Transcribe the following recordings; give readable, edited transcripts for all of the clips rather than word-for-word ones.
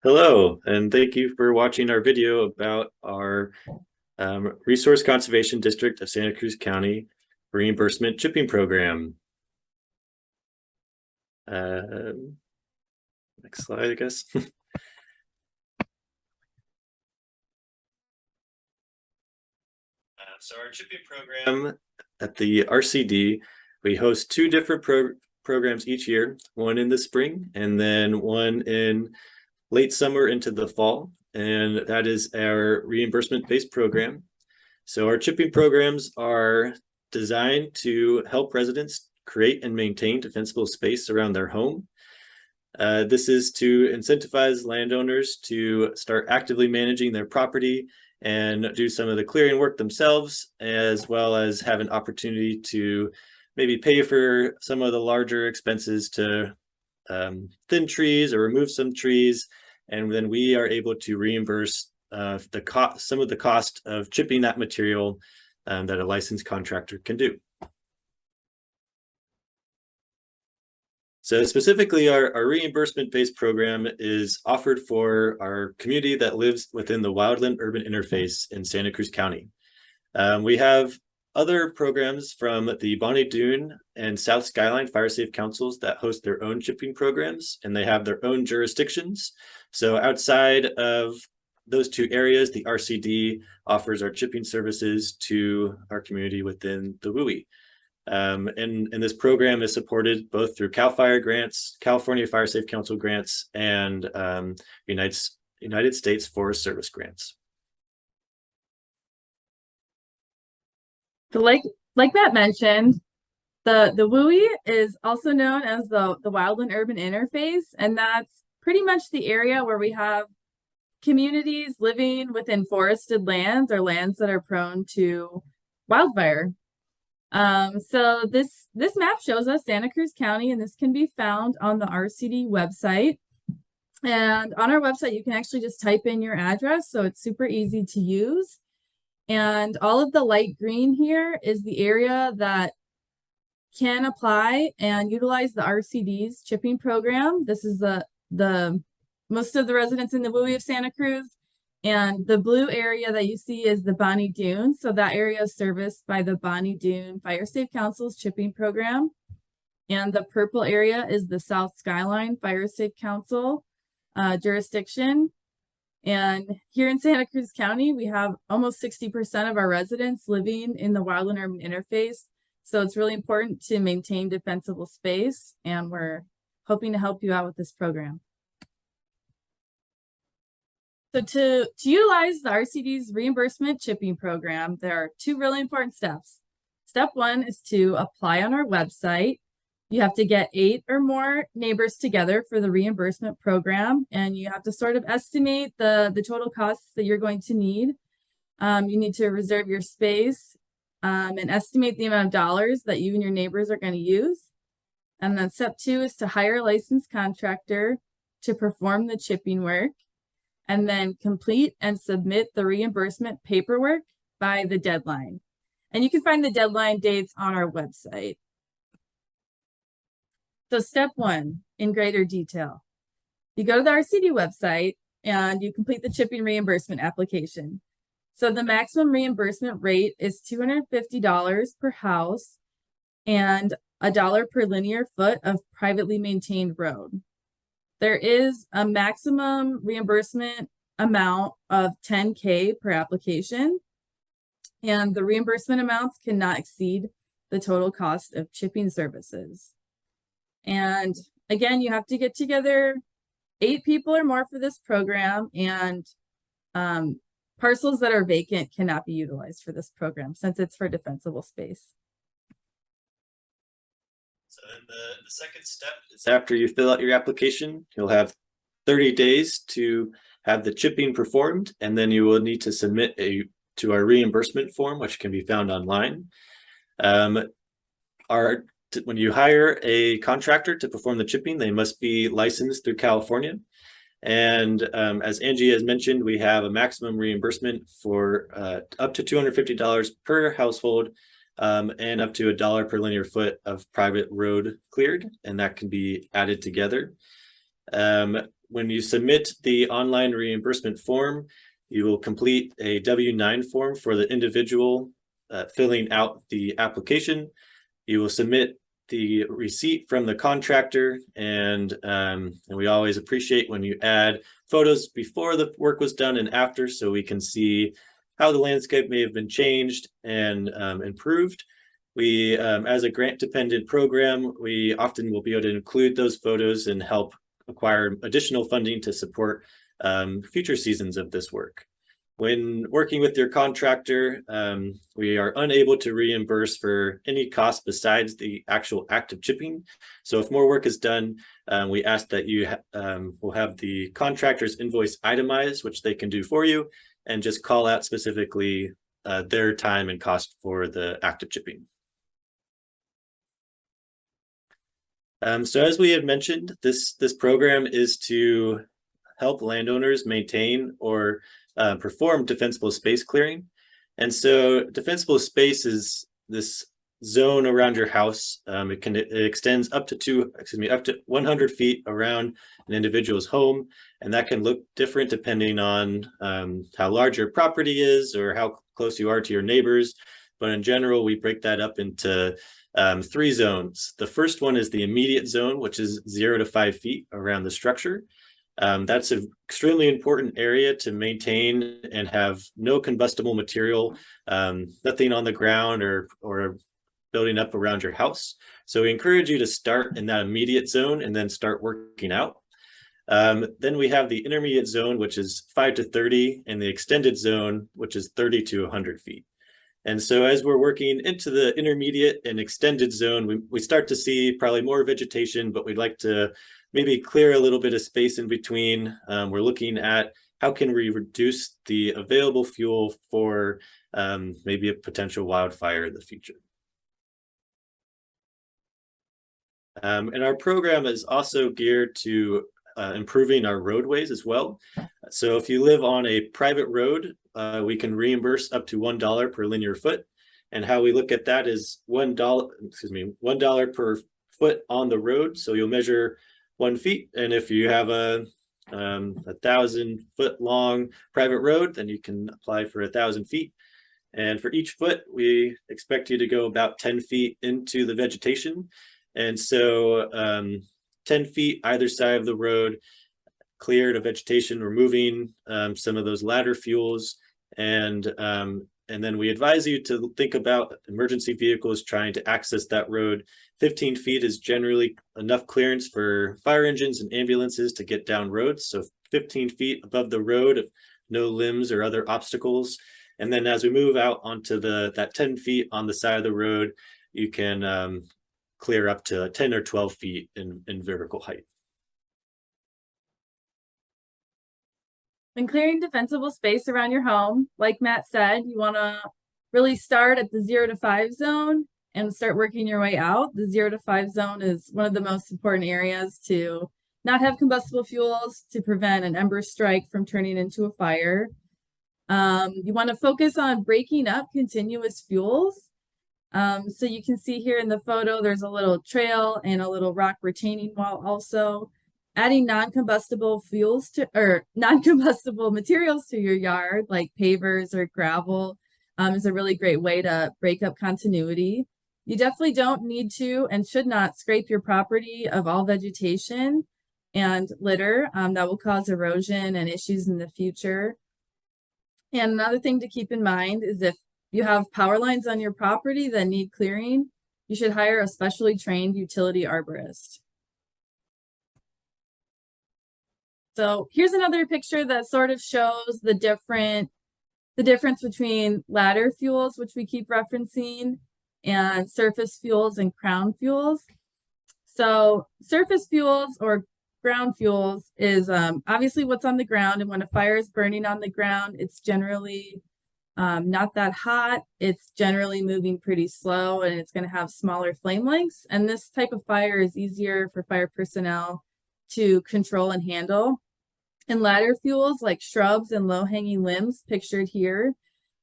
Hello, and thank you for watching our video about our Resource Conservation District of Santa Cruz County Reimbursement Chipping Program. Next slide, I guess. So our chipping program at the RCD, we host two different programs each year, one in the spring and then one in late summer into the fall, and that is our reimbursement-based program. So our chipping programs are designed to help residents create and maintain defensible space around their home. This is to incentivize landowners to start actively managing their property and do some of the clearing work themselves, as well as have an opportunity to maybe pay for some of the larger expenses to thin trees or remove some trees, and then we are able to reimburse some of the cost of chipping that material that a licensed contractor can do. So specifically, our reimbursement-based program is offered for our community that lives within the Wildland-Urban interface in Santa Cruz County. We have other programs from the Bonnie Doon and South Skyline Fire Safe Councils that host their own chipping programs, and they have their own jurisdictions. So outside of those two areas, the RCD offers our chipping services to our community within the WUI. And this program is supported both through CAL FIRE grants, California Fire Safe Council grants, and United States Forest Service grants. So like Matt mentioned, the WUI is also known as the Wildland-Urban interface, and that's pretty much the area where we have communities living within forested lands or lands that are prone to wildfire. So this map shows us Santa Cruz County, and this can be found on the RCD website. And on our website, you can actually just type in your address, so it's super easy to use. And all of the light green here is the area that can apply and utilize the RCD's chipping program. This is the most of the residents in the WUI of Santa Cruz. And the blue area that you see is the Bonnie Doon. So that area is serviced by the Bonnie Doon Fire Safe Council's chipping program. And the purple area is the South Skyline Fire Safe Council jurisdiction. And here in Santa Cruz County, we have almost 60% of our residents living in the Wildland-Urban interface. So it's really important to maintain defensible space, and we're hoping to help you out with this program. So to utilize the RCD's reimbursement chipping program, there are two really important steps. Step one is to apply on our website. You have to get 8 or more neighbors together for the reimbursement program, and you have to sort of estimate the total costs that you're going to need. You need to reserve your space and estimate the amount of dollars that you and your neighbors are going to use. And then step 2 is to hire a licensed contractor to perform the chipping work, and then complete and submit the reimbursement paperwork by the deadline. And you can find the deadline dates on our website. So step 1, in greater detail. You go to the RCD website and you complete the chipping reimbursement application. So the maximum reimbursement rate is $250 per house and $1 per linear foot of privately maintained road. There is a maximum reimbursement amount of $10K per application, and the reimbursement amounts cannot exceed the total cost of chipping services. And again, you have to get together 8 people or more for this program, and parcels that are vacant cannot be utilized for this program since it's for defensible space. So then the second step is after you fill out your application, you'll have 30 days to have the chipping performed, and then you will need to submit to our reimbursement form, which can be found online. When you hire a contractor to perform the chipping, they must be licensed through California. And as Angie has mentioned, we have a maximum reimbursement for up to $250 per household and up to $1 per linear foot of private road cleared, and that can be added together. When you submit the online reimbursement form, you will complete a W-9 form for the individual filling out the application. You will submit the receipt from the contractor, and we always appreciate when you add photos before the work was done and after, so we can see how the landscape may have been changed and improved. We, as a grant-dependent program, we often will be able to include those photos and help acquire additional funding to support future seasons of this work. When working with your contractor, we are unable to reimburse for any cost besides the actual act of chipping. So if more work is done, we ask that you will have the contractor's invoice itemized, which they can do for you, and just call out specifically their time and cost for the act of chipping. So as we had mentioned, this program is to help landowners maintain or perform defensible space clearing. And so defensible space is this zone around your house. It extends up to 100 feet around an individual's home, and that can look different depending on how large your property is or how close you are to your neighbors. But in general, we break that up into 3 zones. The first one is the immediate zone, which is 0 to 5 feet around the structure. That's an extremely important area to maintain and have no combustible material, nothing on the ground or building up around your house. So we encourage you to start in that immediate zone and then start working out. Then we have the intermediate zone, which is 5 to 30, and the extended zone, which is 30 to 100 feet. And so as we're working into the intermediate and extended zone, we start to see probably more vegetation, but we'd like to maybe clear a little bit of space in between. We're looking at how can we reduce the available fuel for maybe a potential wildfire in the future. And our program is also geared to improving our roadways as well. So if you live on a private road, we can reimburse up to $1 per linear foot. And how we look at that is $1 per foot on the road. So you'll measure 1 feet. And if you have a 1,000-foot long private road, then you can apply for 1,000 feet. And for each foot, we expect you to go about 10 feet into the vegetation. And so 10 feet either side of the road, cleared of vegetation, removing some of those ladder fuels. And then we advise you to think about emergency vehicles trying to access that road. 15 feet is generally enough clearance for fire engines and ambulances to get down roads. So 15 feet above the road, no limbs or other obstacles. And then as we move out onto that 10 feet on the side of the road, you can clear up to 10 or 12 feet in vertical height. When clearing defensible space around your home, like Matt said, you want to really start at the 0 to 5 zone and start working your way out. The 0 to 5 zone is one of the most important areas to not have combustible fuels, to prevent an ember strike from turning into a fire. You want to focus on breaking up continuous fuels. So you can see here in the photo, there's a little trail and a little rock retaining wall also. Adding non-combustible non-combustible materials to your yard, like pavers or gravel, is a really great way to break up continuity. You definitely don't need to and should not scrape your property of all vegetation and litter. That will cause erosion and issues in the future. And another thing to keep in mind is if you have power lines on your property that need clearing, you should hire a specially trained utility arborist. So here's another picture that sort of shows the difference between ladder fuels, which we keep referencing, and surface fuels and crown fuels. So surface fuels or ground fuels is obviously what's on the ground, and when a fire is burning on the ground, it's generally not that hot. It's generally moving pretty slow, and it's going to have smaller flame lengths. And this type of fire is easier for fire personnel to control and handle. And ladder fuels like shrubs and low-hanging limbs, pictured here,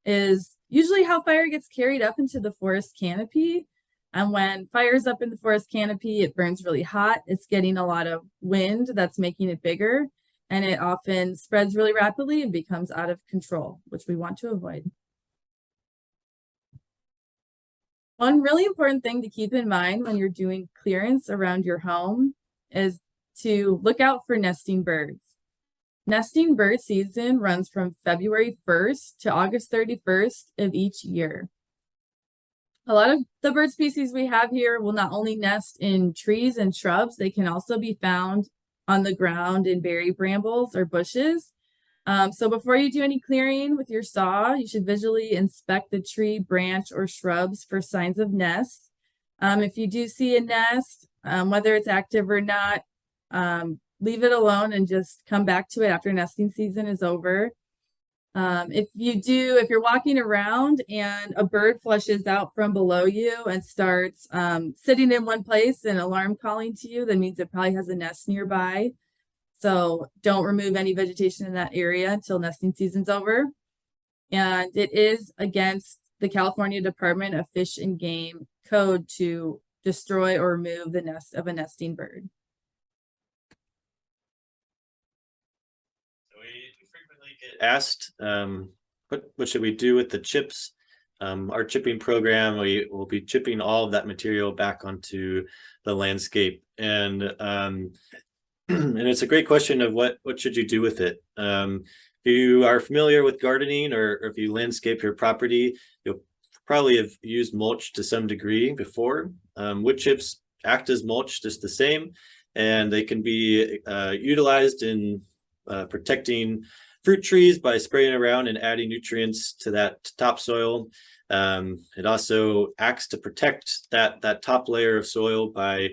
is usually how fire gets carried up into the forest canopy. And when fire's up in the forest canopy, it burns really hot. It's getting a lot of wind that's making it bigger, and it often spreads really rapidly and becomes out of control, which we want to avoid. One really important thing to keep in mind when you're doing clearance around your home is to look out for nesting birds. Nesting bird season runs from February 1st to August 31st of each year. A lot of the bird species we have here will not only nest in trees and shrubs, they can also be found on the ground in berry brambles or bushes. So before you do any clearing with your saw, you should visually inspect the tree, branch, or shrubs for signs of nests. If you do see a nest, whether it's active or not, leave it alone and just come back to it after nesting season is over. If you're walking around and a bird flushes out from below you and starts sitting in one place and alarm calling to you, that means it probably has a nest nearby. So don't remove any vegetation in that area until nesting season's over. And it is against the California Department of Fish and Game code to destroy or remove the nest of a nesting bird. We frequently get asked, what should we do with the chips? Our chipping program, we will be chipping all of that material back onto the landscape. And and it's a great question of what should you do with it. If you are familiar with gardening, or if you landscape your property, you'll probably have used mulch to some degree before. Wood chips act as mulch just the same, and they can be utilized in protecting fruit trees by spraying around and adding nutrients to that topsoil. It also acts to protect that top layer of soil by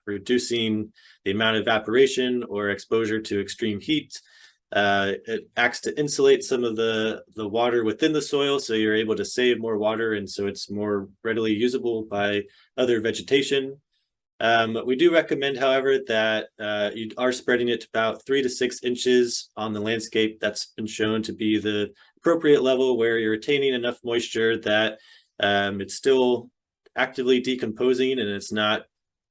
reducing the amount of evaporation or exposure to extreme heat. It acts to insulate some of the water within the soil, so you're able to save more water, and so it's more readily usable by other vegetation. We do recommend, however, that you are spreading it to about 3 to 6 inches on the landscape. That's been shown to be the appropriate level where you're retaining enough moisture that it's still actively decomposing and it's not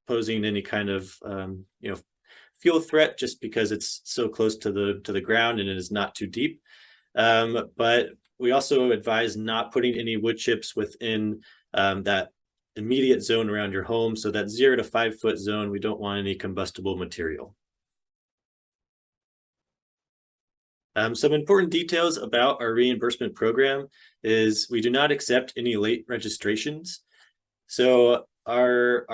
posing any kind of fuel threat just because it's so close to the ground and it is not too deep. But we also advise not putting any wood chips within that immediate zone around your home. So that 0 to 5 foot zone, we don't want any combustible material. Some important details about our reimbursement program is we do not accept any late registrations. So our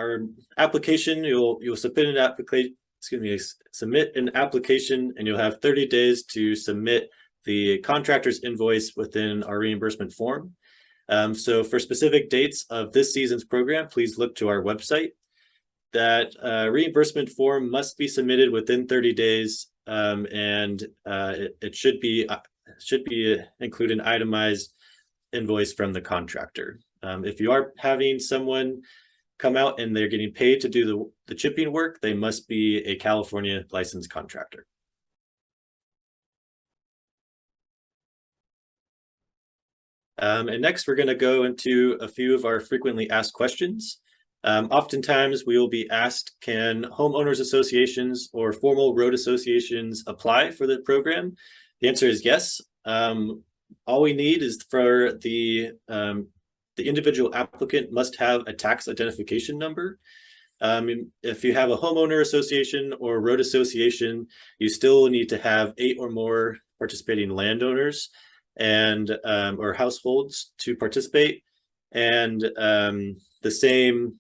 application, you'll submit an application, submit an application, and you'll have 30 days to submit the contractor's invoice within our reimbursement form. So for specific dates of this season's program, please look to our website. That reimbursement form must be submitted within 30 days, and it should be include an itemized invoice from the contractor. If you are having someone come out and they're getting paid to do the chipping work, they must be a California licensed contractor. And next, we're going to go into a few of our frequently asked questions. Oftentimes, we will be asked, can homeowners associations or formal road associations apply for the program? The answer is yes. All we need is for the individual applicant must have a tax identification number. If you have a homeowner association or road association, you still need to have 8 or more participating landowners and or households to participate, and the same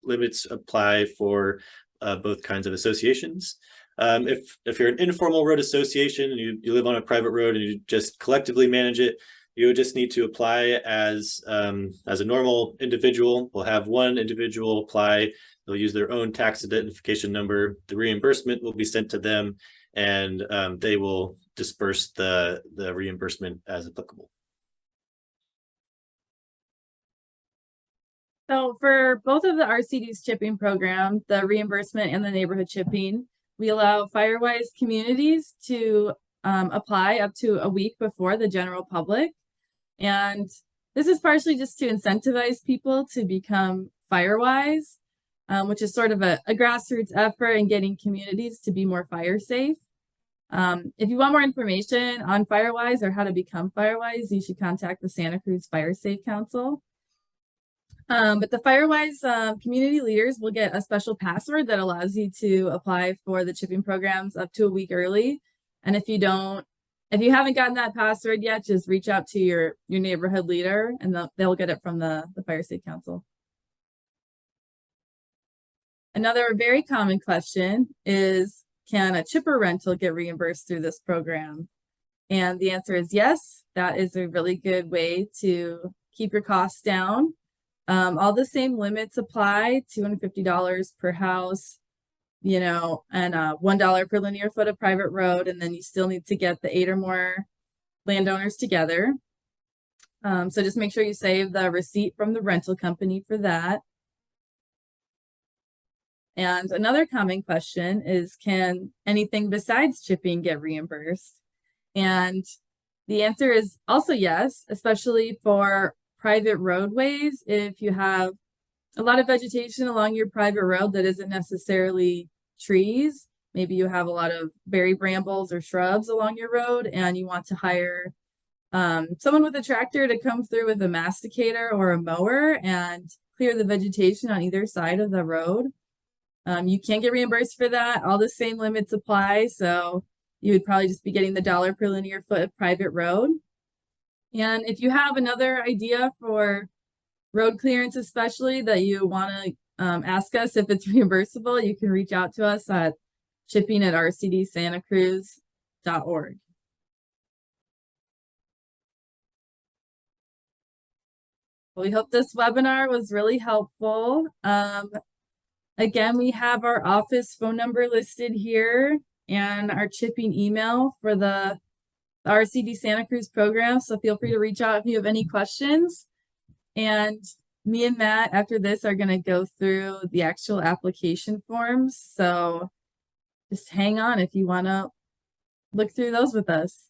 limits apply for both kinds of associations. If you're an informal road association and you live on a private road and you just collectively manage it, you would just need to apply as a normal individual. We'll have one individual apply. They'll use their own tax identification number. The reimbursement will be sent to them, and they will disperse the reimbursement as applicable. So for both of the RCD's chipping program, the reimbursement and the neighborhood chipping, we allow Firewise communities to apply up to a week before the general public. And this is partially just to incentivize people to become fire-wise, which is sort of a grassroots effort in getting communities to be more fire safe. If you want more information on FireWise or how to become FireWise, you should contact the Santa Cruz Fire Safe Council. But the FireWise community leaders will get a special password that allows you to apply for the chipping programs up to a week early. And if you haven't gotten that password yet, just reach out to your neighborhood leader and they'll get it from the Fire Safe Council. Another very common question is, can a chipper rental get reimbursed through this program? And the answer is yes. That is a really good way to keep your costs down. All the same limits apply, $250 per house, and $1 per linear foot of private road. And then you still need to get the 8 or more landowners together. So just make sure you save the receipt from the rental company for that. And another common question is, can anything besides chipping get reimbursed? And the answer is also yes, especially for private roadways. If you have a lot of vegetation along your private road that isn't necessarily trees, maybe you have a lot of berry brambles or shrubs along your road and you want to hire someone with a tractor to come through with a masticator or a mower and clear the vegetation on either side of the road. You can get reimbursed for that. All the same limits apply. So you would probably just be getting the $1 per linear foot of private road. And if you have another idea for road clearance, especially that you want to ask us if it's reimbursable, you can reach out to us at chipping@rcdsantacruz.org. We hope this webinar was really helpful. Again, we have our office phone number listed here and our chipping email for the RCD Santa Cruz program. So feel free to reach out if you have any questions. And me and Matt, after this, are going to go through the actual application forms. So just hang on if you want to look through those with us.